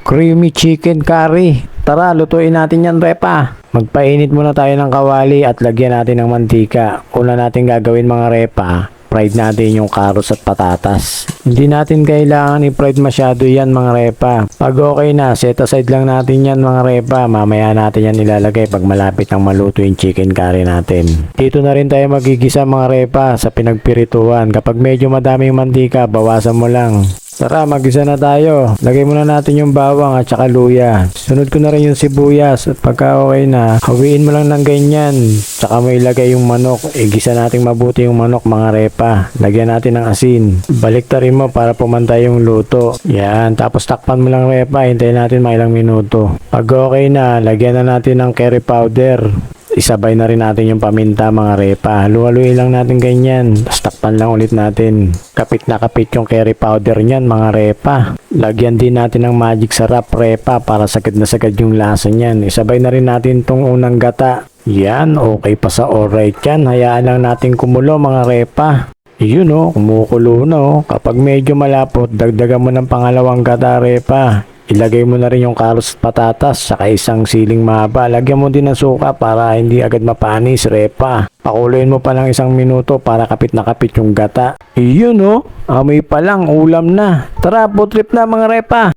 Creamy chicken curry. Tara, lutuin natin yan, repa. Magpainit muna tayo ng kawali at lagyan natin ng mantika. Una natin gagawin mga repa, fried natin yung carrots at patatas. Hindi natin kailangan i-fried masyado yan mga repa. Pag okay na, set aside lang natin yan mga repa. Mamaya natin yan ilalagay pag malapit ng maluto yung chicken curry natin. Dito na rin tayo magigisa mga repa sa pinagpirituhan. Kapag medyo madaming mantika, bawasan mo lang. Tara, magisa na tayo. Lagay muna natin yung bawang at saka luya. Sunod ko na rin yung sibuyas. At pagka okay na, hawiin mo lang ng ganyan. Tsaka mo ilagay yung manok. Igisa natin mabuti yung manok mga repa. Lagyan natin ng asin. Baliktarin mo para pumantay yung luto. Yan. Tapos takpan mo lang repa. Hintayin natin mga ilang minuto. Pag okay na, lagyan na natin ng curry powder. Isabay na rin natin yung paminta mga repa. Halu-haluin lang natin ganyan. Tapos takpan lang ulit natin. Kapit na kapit yung curry powder niyan mga repa. Lagyan din natin ng magic sarap repa para sagad na sagad yung lasa niyan. Isabay na rin natin tong unang gata. Yan, okay pa sa alright yan. Hayaan lang natin kumulo mga repa. Kumukulo na Kapag medyo malapot, dagdagan mo ng pangalawang gata repa. Ilagay mo na rin yung carrots at patatas saka isang siling mahaba. Lagyan mo din ng suka para hindi agad mapanis repa. Pakuluin mo pa ng 1 minuto para kapit na kapit yung gata. Amoy pa lang ulam na. Tara, food trip na mga repa.